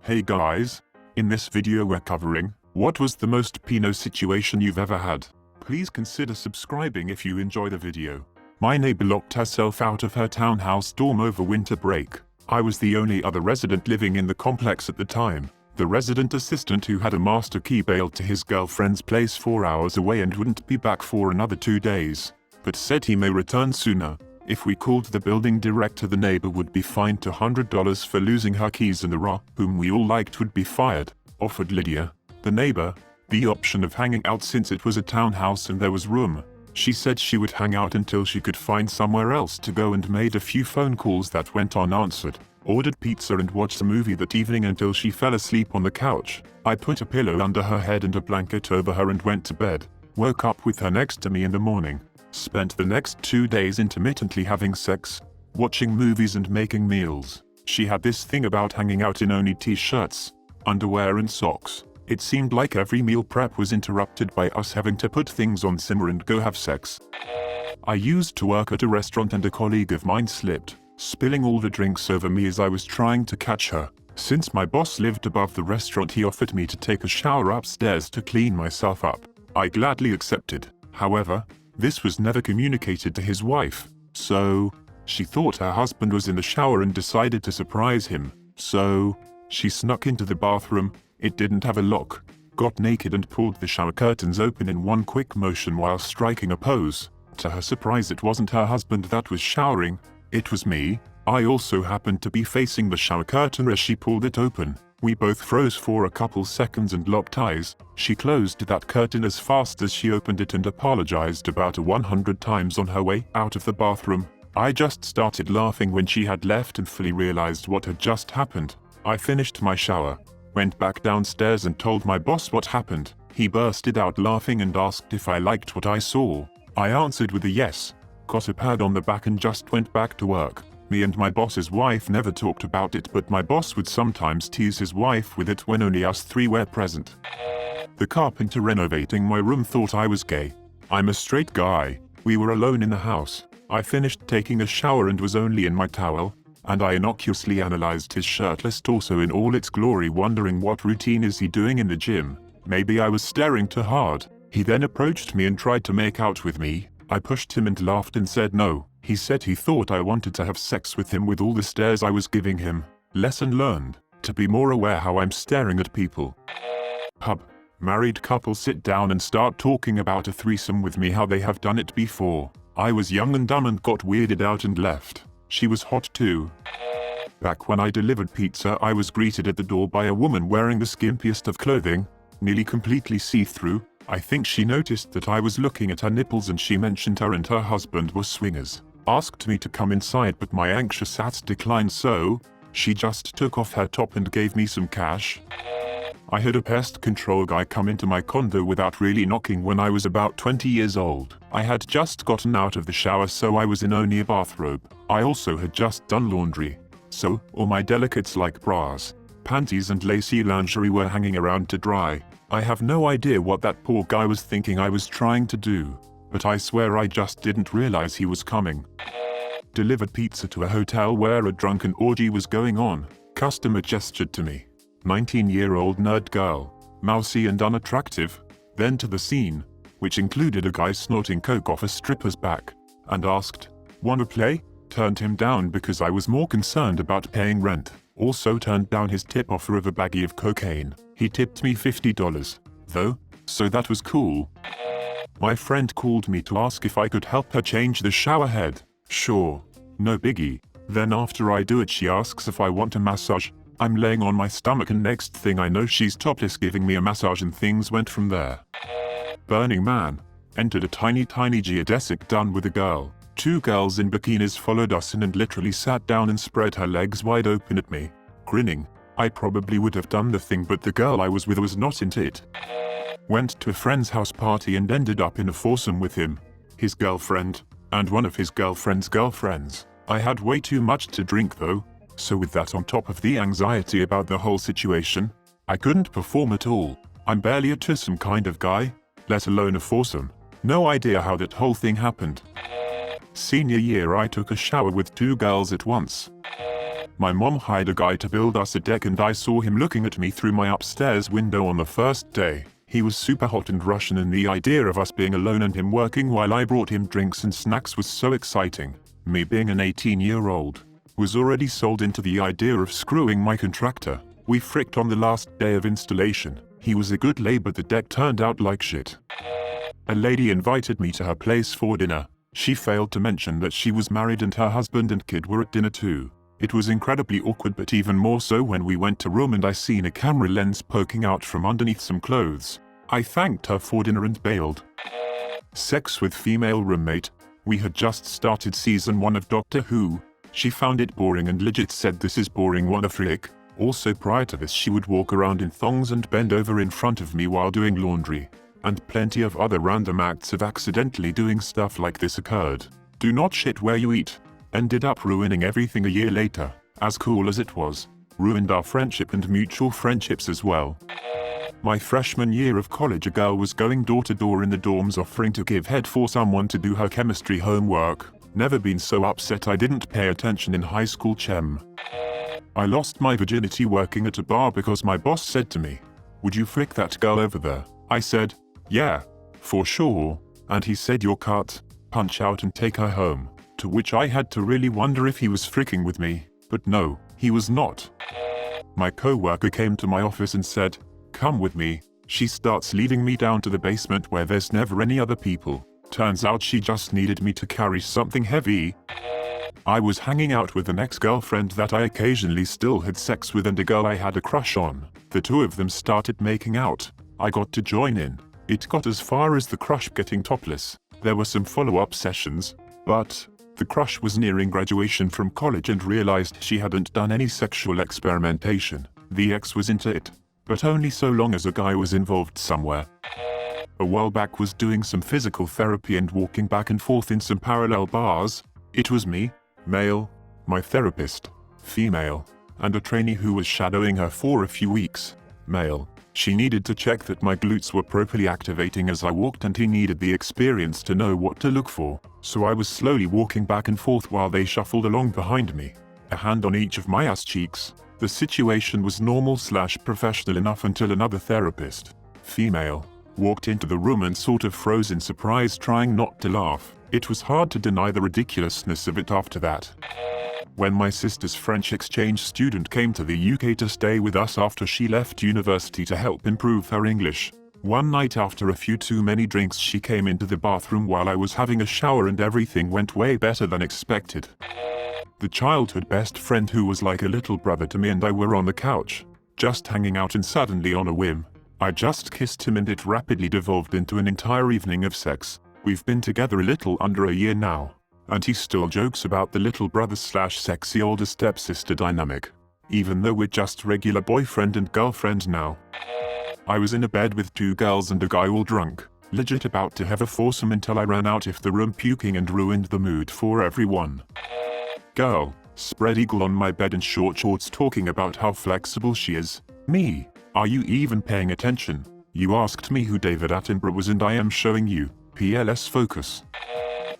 Hey guys, in this video we're covering, what was the most Pino situation you've ever had? Please consider subscribing if you enjoy the video. My neighbor locked herself out of her townhouse dorm over winter break. I was the only other resident living in the complex at the time. The resident assistant who had a master key bailed to his girlfriend's place 4 hours away and wouldn't be back for another 2 days, but said he may return sooner. If we called the building director, the neighbor would be fined $200 for losing her keys, and the RA, whom we all liked, would be fired. Offered Lydia, the neighbor, the option of hanging out since it was a townhouse and there was room. She said she would hang out until she could find somewhere else to go, and made a few phone calls that went unanswered. Ordered pizza and watched a movie that evening until she fell asleep on the couch. I put a pillow under her head and a blanket over her and went to bed. Woke up with her next to me in the morning. Spent the next 2 days intermittently having sex, watching movies and making meals. She had this thing about hanging out in only t-shirts, underwear and socks. It seemed like every meal prep was interrupted by us having to put things on simmer and go have sex. I used to work at a restaurant and a colleague of mine slipped, spilling all the drinks over me as I was trying to catch her. Since my boss lived above the restaurant, he offered me to take a shower upstairs to clean myself up. I gladly accepted. However, this was never communicated to his wife, so she thought her husband was in the shower and decided to surprise him. So she snuck into the bathroom. It didn't have a lock, got naked and pulled the shower curtains open in one quick motion while striking a pose. To her surprise, it wasn't her husband that was showering, it was me. I also happened to be facing the shower curtain as she pulled it open. We both froze for a couple seconds and locked eyes. She closed that curtain as fast as she opened it and apologized about 100 times on her way out of the bathroom. I just started laughing when she had left and fully realized what had just happened. I finished my shower, went back downstairs and told my boss what happened. He bursted out laughing and asked if I liked what I saw. I answered with a yes, got a pat on the back and just went back to work. Me and my boss's wife never talked about it, but my boss would sometimes tease his wife with it when only us three were present. The carpenter renovating my room thought I was gay. I'm a straight guy. We were alone in the house. I finished taking a shower and was only in my towel, and I innocuously analyzed his shirtless torso in all its glory, wondering what routine is he doing in the gym. Maybe I was staring too hard. He then approached me and tried to make out with me. I pushed him and laughed and said no. He said he thought I wanted to have sex with him with all the stares I was giving him. Lesson learned: to be more aware how I'm staring at people. Pub. Married couple sit down and start talking about a threesome with me, how they have done it before. I was young and dumb and got weirded out and left. She was hot too. Back when I delivered pizza, I was greeted at the door by a woman wearing the skimpiest of clothing, nearly completely see-through. I think she noticed that I was looking at her nipples and she mentioned her and her husband were swingers. Asked me to come inside, but my anxious ass declined, so she just took off her top and gave me some cash. I had a pest control guy come into my condo without really knocking when I was about 20 years old. I had just gotten out of the shower, so I was in only a bathrobe. I also had just done laundry, so all my delicates like bras, panties and lacy lingerie were hanging around to dry. I have no idea what that poor guy was thinking I was trying to do, but I swear I just didn't realize he was coming. Delivered pizza to a hotel where a drunken orgy was going on. Customer gestured to me. 19-year-old nerd girl, mousy and unattractive. Then to the scene, which included a guy snorting coke off a stripper's back, and asked, "Wanna play?" Turned him down because I was more concerned about paying rent. Also turned down his tip offer of a baggie of cocaine. He tipped me $50, though, so that was cool. My friend called me to ask if I could help her change the shower head. Sure, no biggie. Then after I do it, she asks if I want a massage. I'm laying on my stomach and next thing I know she's topless giving me a massage, and things went from there. Burning Man. Entered a tiny geodesic done with a girl. 2 girls in bikinis followed us in and literally sat down and spread her legs wide open at me, grinning. I probably would have done the thing, but the girl I was with was not into it. Went to a friend's house party and ended up in a foursome with him, his girlfriend, and one of his girlfriend's girlfriends. I had way too much to drink though, so with that on top of the anxiety about the whole situation, I couldn't perform at all. I'm barely a twosome kind of guy, let alone a foursome. No idea how that whole thing happened. Senior year, I took a shower with 2 girls at once. My mom hired a guy to build us a deck and I saw him looking at me through my upstairs window on the first day. He was super hot and Russian and the idea of us being alone and him working while I brought him drinks and snacks was so exciting. Me being an 18-year-old, was already sold into the idea of screwing my contractor. We fricked on the last day of installation. He was a good lay but the deck turned out like shit. A lady invited me to her place for dinner. She failed to mention that she was married and her husband and kid were at dinner too. It was incredibly awkward but even more so when we went to room and I seen a camera lens poking out from underneath some clothes. I thanked her for dinner and bailed. Sex with female roommate. We had just started season 1 of Doctor Who. She found it boring and legit said this is boring what a freak. Also prior to this she would walk around in thongs and bend over in front of me while doing laundry. And plenty of other random acts of accidentally doing stuff like this occurred. Do not shit where you eat. Ended up ruining everything a year later. As cool as it was. Ruined our friendship and mutual friendships as well. My freshman year of college a girl was going door to door in the dorms offering to give head for someone to do her chemistry homework. Never been so upset I didn't pay attention in high school chem. I lost my virginity working at a bar because my boss said to me, "Would you frick that girl over there?" I said, "Yeah, for sure." And he said, "You're cut, punch out and take her home." To which I had to really wonder if he was fricking with me, but no, he was not. My co-worker came to my office and said, "Come with me." She starts leading me down to the basement where there's never any other people. Turns out she just needed me to carry something heavy. I was hanging out with an ex-girlfriend that I occasionally still had sex with and a girl I had a crush on. The two of them started making out. I got to join in. It got as far as the crush getting topless. There were some follow-up sessions, but the crush was nearing graduation from college and realized she hadn't done any sexual experimentation. The ex was into it, but only so long as a guy was involved somewhere. A while back was doing some physical therapy and walking back and forth in some parallel bars. It was me, male, my therapist, female, and a trainee who was shadowing her for a few weeks, male. She needed to check that my glutes were properly activating as I walked and he needed the experience to know what to look for. So I was slowly walking back and forth while they shuffled along behind me. A hand on each of my ass cheeks. The situation was normal/professional enough until another therapist, female, walked into the room and sort of froze in surprise trying not to laugh. It was hard to deny the ridiculousness of it after that. When my sister's French exchange student came to the UK to stay with us after she left university to help improve her English, one night after a few too many drinks she came into the bathroom while I was having a shower and everything went way better than expected. The childhood best friend who was like a little brother to me and I were on the couch, just hanging out and suddenly on a whim, I just kissed him and it rapidly devolved into an entire evening of sex. We've been together a little under a year now, and he still jokes about the little brother/sexy older stepsister dynamic, even though we're just regular boyfriend and girlfriend now. I was in a bed with two girls and a guy all drunk, legit about to have a foursome until I ran out of the room puking and ruined the mood for everyone. Girl, spread eagle on my bed in short shorts talking about how flexible she is. Me, are you even paying attention? You asked me who David Attenborough was and I am showing you. PLS focus.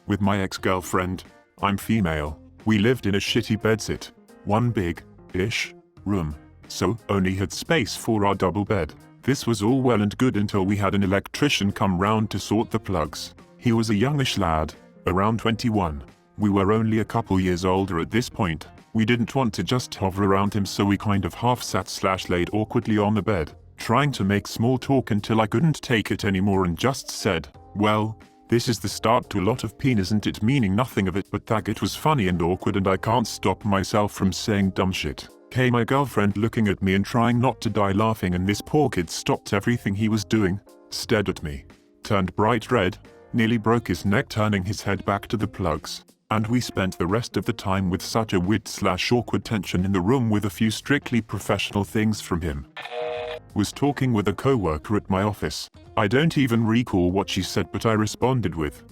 With my ex-girlfriend, I'm female. We lived in a shitty bedsit, one big-ish room, so only had space for our double bed. This was all well and good until we had an electrician come round to sort the plugs. He was a youngish lad, around 21. We were only a couple years older at this point. We didn't want to just hover around him so we kind of half sat/laid awkwardly on the bed, trying to make small talk until I couldn't take it anymore and just said, "Well, this is the start to a lot of penis isn't it?" meaning nothing of it but that it was funny and awkward and I can't stop myself from saying dumb shit. My girlfriend looking at me and trying not to die laughing and this poor kid stopped everything he was doing, stared at me, turned bright red, nearly broke his neck turning his head back to the plugs, and we spent the rest of the time with such a weird/awkward tension in the room with a few strictly professional things from him. Was talking with a co-worker at my office. I don't even recall what she said but I responded with,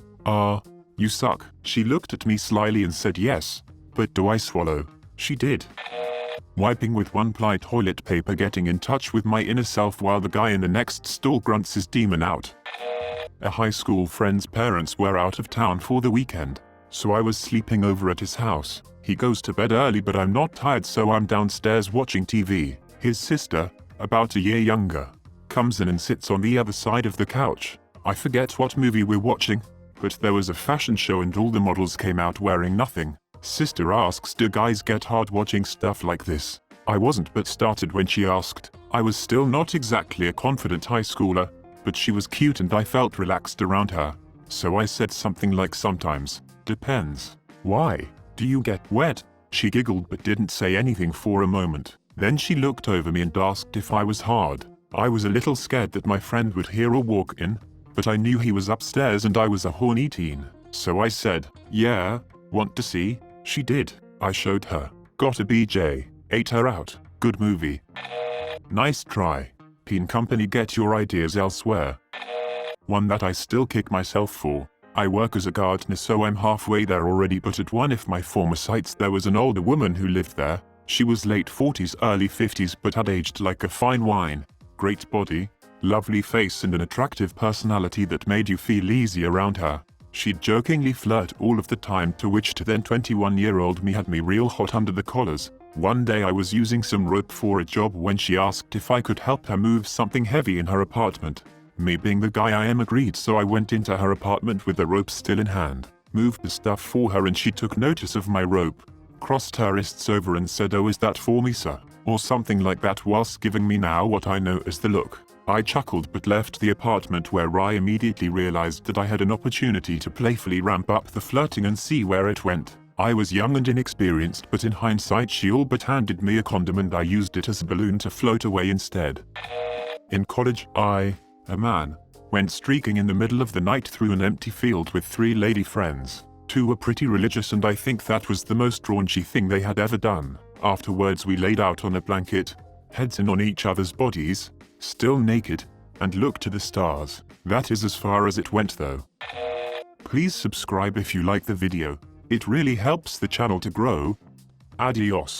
"You suck." She looked at me slyly and said yes, but do I swallow? She did. Wiping with one-ply toilet paper getting in touch with my inner self while the guy in the next stall grunts his demon out. A high school friend's parents were out of town for the weekend. So I was sleeping over at his house. He goes to bed early but I'm not tired, so I'm downstairs watching TV. His sister, about a year younger, comes in and sits on the other side of the couch. I forget what movie we're watching, but there was a fashion show and all the models came out wearing nothing. Sister asks, do guys get hard watching stuff like this? I wasn't, but started when she asked. I was still not exactly a confident high schooler, but she was cute and I felt relaxed around her. So I said something like, sometimes. Depends. Why? Do you get wet? She giggled but didn't say anything for a moment. Then she looked over me and asked if I was hard. I was a little scared that my friend would hear or walk in, but I knew he was upstairs and I was a horny teen. So I said, yeah, want to see? She did. I showed her. Got a BJ. Ate her out. Good movie. Nice try. Peen company, get your ideas elsewhere. One that I still kick myself for. I work as a gardener, so I'm halfway there already, but at one of my former sites there was an older woman who lived there. She was late 40s, early 50s, but had aged like a fine wine. Great body, lovely face and an attractive personality that made you feel easy around her. She'd jokingly flirt all of the time, to which to then 21-year-old me had me real hot under the collars. One day I was using some rope for a job when she asked if I could help her move something heavy in her apartment. Me being the guy I am agreed, so I went into her apartment with the rope still in hand, moved the stuff for her and she took notice of my rope, crossed her wrists over and said, "Oh, is that for me, sir?" or something like that, whilst giving me now what I know as the look. I chuckled but left the apartment, where I immediately realized that I had an opportunity to playfully ramp up the flirting and see where it went. I was young and inexperienced, but in hindsight she all but handed me a condom and I used it as a balloon to float away instead. In college, a man, went streaking in the middle of the night through an empty field with 3 lady friends. 2 were pretty religious and I think that was the most raunchy thing they had ever done. Afterwards we laid out on a blanket, heads in on each other's bodies, still naked, and looked to the stars. That is as far as it went though. Please subscribe if you like the video. It really helps the channel to grow. Adios.